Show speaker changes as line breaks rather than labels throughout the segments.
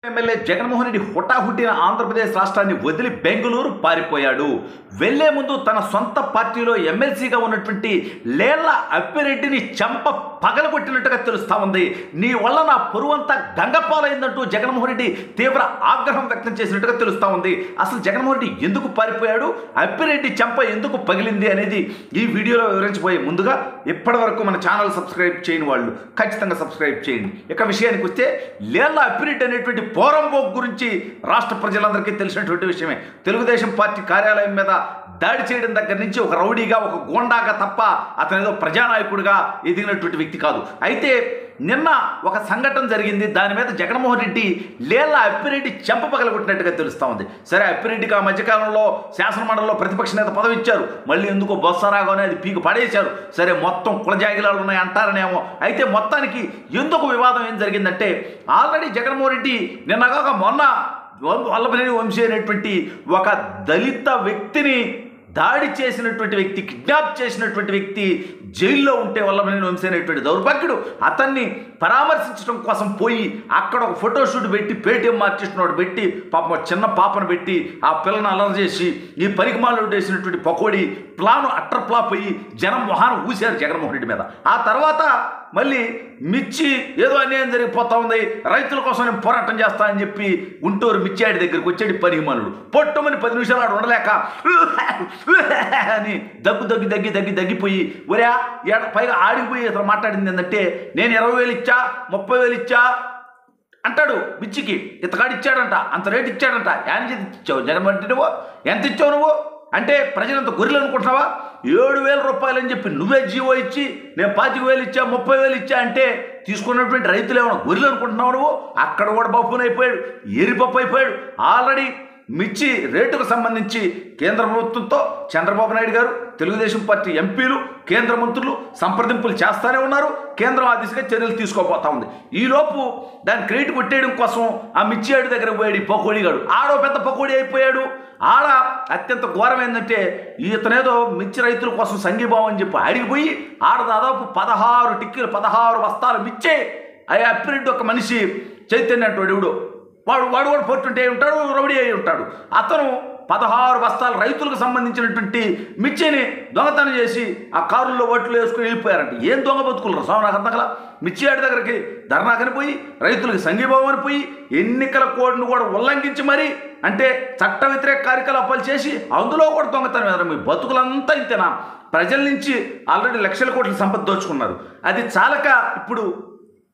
MLA Jaganmohan Reddy హుటాహుటిన ఆంధ్రప్రదేశ్ రాష్ట్రాన్ని వదిలి బెంగళూరు పారిపోయాడు. వెళ్లే ముందు తన సొంత పార్టీలో ఎమ్మెల్సీగా ఉన్నటువంటి లేళ్ల అప్పిరెడ్డిని చెంప పగలగొట్టినట్టుగా తెలుస్తా ఉంది. నీ వల్ల నా పొరువంతా గంగపాలైందంటూ జగన్మోహన్ రెడ్డి తీవ్ర ఆగ్రహం వ్యక్తం చేసినట్టుగా తెలుస్తా ఉంది. అసలు జగన్మోహన్ రెడ్డి ఎందుకు పారిపోయాడు, అప్పిరెడ్డి చెంప ఎందుకు పగిలింది అనేది ఈ వీడియోలో వివరించబోయే ముందుగా ఇప్పటి వరకు మన ఛానల్ సబ్స్క్రైబ్ చేయని వాళ్ళు ఖచ్చితంగా సబ్స్క్రైబ్ చేయండి. ఇక విషయానికి వస్తే లేళ్ల అప్పిరెడ్డి అనేటువంటి పోరంబోక్ గురించి రాష్ట్ర ప్రజలందరికీ తెలిసినటువంటి విషయమే. తెలుగుదేశం పార్టీ కార్యాలయం మీద దాడి చేయడం దగ్గర నుంచి ఒక రౌడీగా, ఒక గోండాగా తప్ప అతను ఏదో ప్రజానాయకుడిగా ఎదిగినటువంటి వ్యక్తి కాదు. అయితే నిన్న ఒక సంఘటన జరిగింది. దాని మీద జగన్మోహన్ రెడ్డి లేళ్ల అప్పిరెడ్డి చెంప పగలగొట్టినట్టుగా తెలుస్తూ ఉంది. సరే, అప్పిరెడ్డికి ఆ మధ్యకాలంలో శాసనమండలిలో ప్రతిపక్ష నేత పదవి ఇచ్చారు, మళ్ళీ ఎందుకో బొత్సరాగానే అది పీకు పడేశారు. సరే, మొత్తం కులజాగిలాలు ఉన్నాయి అంటారనేమో. అయితే మొత్తానికి ఎందుకు వివాదం ఏం జరిగిందంటే, ఆల్రెడీ జగన్మోహన్ రెడ్డి నిన్నగాక మొన్న వల్లభనేని వంశీ అనేటువంటి ఒక దళిత వ్యక్తిని దాడి చేసినటువంటి వ్యక్తి, కిడ్నాప్ చేసినటువంటి వ్యక్తి జైల్లో ఉంటే వల్లభనేని వంశీ అనేటువంటి దౌర్భాగ్యుడు అతన్ని పరామర్శించడం కోసం పోయి అక్కడ ఒక ఫోటోషూట్ పెట్టి పేటీఎం ఆర్టిస్ట్నోడు పెట్టి పాపం చిన్న పాపను పెట్టి ఆ పిల్లని అలర్ చేసి ఈ పరిగమాలు వేసినటువంటి పకోడీ ప్లాను అట్టర్ ఫ్లాప్ అయ్యి జనం మొహాన ఊశారు జగన్మోహన్ రెడ్డి మీద. ఆ తర్వాత మళ్ళీ మిర్చి ఏదో అన్యాయం జరిగిపోతా ఉంది, రైతుల కోసం నేను పోరాటం చేస్తా అని చెప్పి గుంటూరు మిర్చియాడి దగ్గరికి వచ్చాడు పరిగమానుడు. పొట్టమని 10 నిమిషాలు ఆడు ఉండలేక అని దగ్గిపోయి ఒరే పైగా ఆడిపోయి అతను మాట్లాడింది ఏంటంటే, నేను 20,000 ఇచ్చా 30,000 ఇచ్చా అంటాడు మిర్చికి. ఇతగాడు ఇచ్చాడంట, అంత రేటు ఇచ్చాడంట. ఎంత ఇచ్చావు జగన్మోహన్ రెడ్డి, నువ్వు ఎంత ఇచ్చావు నువ్వు అంటే ప్రజలంత గొర్రెలు అనుకుంటున్నావా? 7,000 రూపాయలు అని చెప్పి నువ్వే జీవో ఇచ్చి నేను 25,000 ఇచ్చా 30,000 ఇచ్చా అంటే తీసుకున్నటువంటి రైతులు ఏమన్నా గొర్రెలు అనుకుంటున్నావు నువ్వు? అక్కడ కూడా బొప్పునైపోయాడు, ఎరిపప్పు అయిపోయాడు. ఆల్రెడీ మిర్చి రేటుకు సంబంధించి కేంద్ర ప్రభుత్వంతో చంద్రబాబు నాయుడు గారు, తెలుగుదేశం పార్టీ ఎంపీలు, కేంద్ర మంత్రులు సంప్రదింపులు చేస్తూనే ఉన్నారు. కేంద్రం ఆ దిశగా చర్యలు తీసుకోబోతా ఉంది. ఈలోపు దాన్ని క్రెడిట్ కొట్టేయడం కోసం ఆ మిర్చి ఆడి దగ్గర పోయాడు ఈ పకోడీగాడు. ఆడో పెద్ద పకోడీ అయిపోయాడు. ఆడ అత్యంత ఘోరం ఏంటంటే, ఇతనేదో మిర్చి రైతుల కోసం సంఘీభావం అని చెప్పి ఆడిగిపోయి ఆడ దాదాపు 16 టిక్కీలు 16 బస్తాలు మిర్చి అయ్యా అప్పిరెడ్డి ఒక మనిషి చైతన్య అంటాడు ఎవడు వాడు కూడా 420 అయి ఉంటాడు, రౌడీ అయి ఉంటాడు. అతను 16 బస్తాలు రైతులకు సంబంధించినటువంటి మిర్చిని దొంగతనం చేసి ఆ కారుల్లో ఓట్లు వేసుకుని వెళ్ళిపోయారంట. ఏం దొంగ బతుకులరా స్వామి, నాకు అర్థం కల. మిర్చి ఆడి దగ్గరికి ధర్నాకని పోయి, రైతులకు సంఘీభావం అని పోయి, ఎన్నికల కోడ్ను కూడా ఉల్లంఘించి మరి అంటే చట్ట వ్యతిరేక కార్యకలాపాలు చేసి అందులో కూడా దొంగతనం వేదరు. మీ బతుకులంతా ఇంతేనా? ప్రజల నుంచి ఆల్రెడీ లక్షల కోట్ల సంపద దోచుకున్నారు. అది చాలక ఇప్పుడు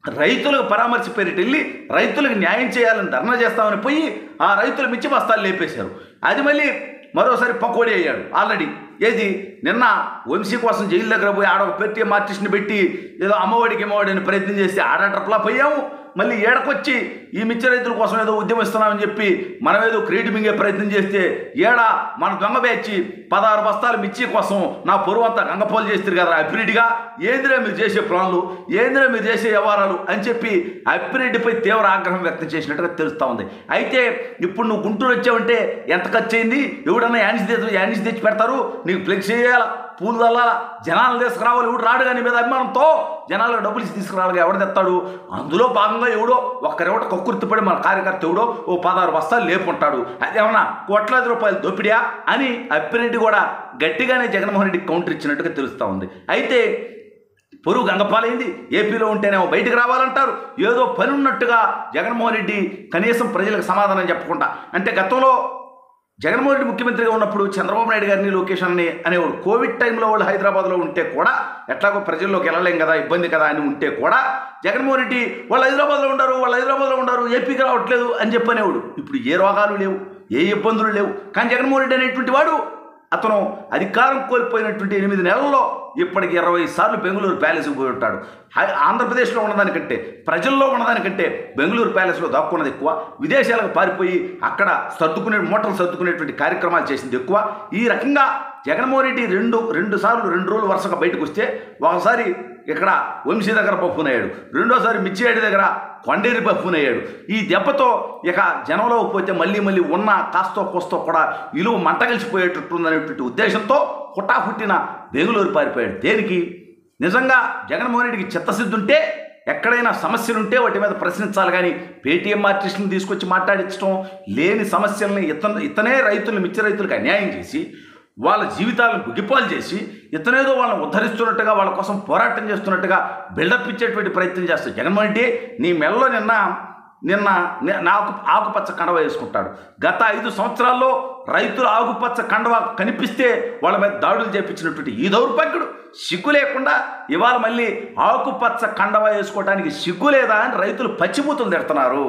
రైతులకు పరామర్శ పేరిట వెళ్ళి రైతులకు న్యాయం చేయాలని ధర్నా చేస్తామని పోయి ఆ రైతుల మిర్చి బస్తాలు లేపేశారు. అది మళ్ళీ మరోసారి పకోడీ అయ్యాడు ఆల్రెడీ. ఏది నిన్న వంశీ కోసం జైలు దగ్గర పోయి ఆడ ఒక పేటీఎం ఆర్టిస్ట్ని పెట్టి ఏదో అమ్మఒడికి అని ప్రయత్నం చేస్తే ఆడట్లా పోయాము. మళ్ళీ ఏడకొచ్చి ఈ మిర్చి రైతుల కోసం ఏదో ఉద్యమిస్తున్నామని చెప్పి మనం ఏదో క్రెడిట్ మింగే ప్రయత్నం చేస్తే మన దొంగ బ్యాచి 16 బస్తాలు మిర్చి కోసం నా పొరువు అంతా గంగపోలు చేస్తారు కదా అప్పిరెడ్డిగా. ఏందిరా మీరు చేసే ప్లాన్లు, ఏందిరా మీరు చేసే వ్యవహారాలు అని చెప్పి అప్పిరెడ్డిపై తీవ్ర ఆగ్రహం వ్యక్తం చేసినట్టుగా తెలుస్తూ ఉంది. అయితే ఇప్పుడు నువ్వు గుంటూరు వచ్చావంటే ఎంత ఖర్చు అయింది? ఎవడన్నా యానిసి తెచ్చి పెడతారు, నీకు ఫ్లెక్స్ చేయాలా, పూలు చల్లాలా, జనాలు తీసుకురావాలి. ఎవడు రాడు కానీ మీద అభిమానంతో జనాలకు డబ్బులు తీసుకురావాలి. ఎవడు తెస్తాడు? అందులో భాగంగా ఎవడో ఒక్కరెవట కక్కుర్తిపడి మన కార్యకర్త ఎవడో ఓ 16 బస్తాలు లేపుంటాడు. అదేమన్నా కోట్లాది రూపాయలు దోపిడియా అని అప్పిరెడ్డి కూడా గట్టిగానే జగన్మోహన్ రెడ్డికి కౌంటర్ ఇచ్చినట్టుగా తెలుస్తూ ఉంది. అయితే పొరుగు గంగపాలైంది. ఏపీలో ఉంటేనేమో బయటకు రావాలంటారు. ఏదో పని ఉన్నట్టుగా జగన్మోహన్ రెడ్డి కనీసం ప్రజలకు సమాధానం చెప్పకుండా, అంటే గతంలో జగన్మోహన్ రెడ్డి ముఖ్యమంత్రిగా ఉన్నప్పుడు చంద్రబాబు నాయుడు గారిని, లోకేష్ అని అనేవాడు. కోవిడ్ టైంలో వాళ్ళు హైదరాబాద్లో ఉంటే కూడా ఎట్లాగో ప్రజల్లోకి వెళ్ళలేం కదా, ఇబ్బంది కదా అని ఉంటే కూడా జగన్మోహన్ రెడ్డి వాళ్ళు హైదరాబాద్లో ఉండరు ఏపీకి రావట్లేదు అని చెప్పనేవాడు. ఇప్పుడు ఏ రోగాలు లేవు, ఏ ఇబ్బందులు లేవు. కానీ జగన్మోహన్ రెడ్డి అనేటువంటి వాడు అతను అధికారం కోల్పోయినటువంటి 8 నెలల్లో ఇప్పటికి 20 సార్లు బెంగళూరు ప్యాలెస్కి పోయి ఉంటాడు. ఆంధ్రప్రదేశ్లో ఉన్నదానికంటే, ప్రజల్లో ఉన్నదానికంటే బెంగళూరు ప్యాలెస్లో దాక్కున్నది ఎక్కువ. విదేశాలకు పారిపోయి అక్కడ మూటలు సర్దుకునేటువంటి కార్యక్రమాలు చేసింది ఎక్కువ. ఈ రకంగా జగన్మోహన్ రెడ్డి రెండు సార్లు 2 రోజులు వరుసగా బయటకు వస్తే, ఒకసారి ఇక్కడ వంశీ దగ్గర పప్పునయ్యాడు, రెండోసారి మిర్చియాడి దగ్గర కొండేరి పప్పునయ్యాడు. ఈ దెబ్బతో ఇక జనంలో పోతే మళ్ళీ ఉన్న కాస్తో కోస్తో కూడా విలువ మంట కలిసిపోయేటట్టుందనేటువంటి ఉద్దేశంతో హుటాహుట్టిన బెంగళూరు పారిపోయాడు. దేనికి? నిజంగా జగన్మోహన్ రెడ్డికి చిత్తశుద్ధి ఉంటే ఎక్కడైనా సమస్యలుంటే వాటి మీద ప్రశ్నించాలి కానీ పేటీఎం ఆర్టిస్టులను తీసుకొచ్చి మాట్లాడించడం, లేని సమస్యల్ని ఇతనే రైతులను, మిర్చి రైతులకు అన్యాయం చేసి వాళ్ళ జీవితాలను గుగ్గిపాలు చేసి ఇతనేదో వాళ్ళని ఉద్ధరిస్తున్నట్టుగా, వాళ్ళ కోసం పోరాటం చేస్తున్నట్టుగా బిల్డప్ ఇచ్చేటువంటి ప్రయత్నం చేస్తాడు. జగన్మోహన్ రెడ్డి నీ మెల్లో నిన్న నాకు ఆకుపచ్చ కండవ వేసుకుంటాడు. గత 5 సంవత్సరాల్లో రైతులు ఆకుపచ్చ కండవ కనిపిస్తే వాళ్ళ మీద దాడులు చేపించినటువంటి ఈ దౌర్భాగ్యుడు సిగ్గు లేకుండా ఇవాళ మళ్ళీ ఆకుపచ్చ కండవ వేసుకోవడానికి సిగ్గు లేదా అని రైతులు పచ్చిమూతులు తిడుతున్నారు.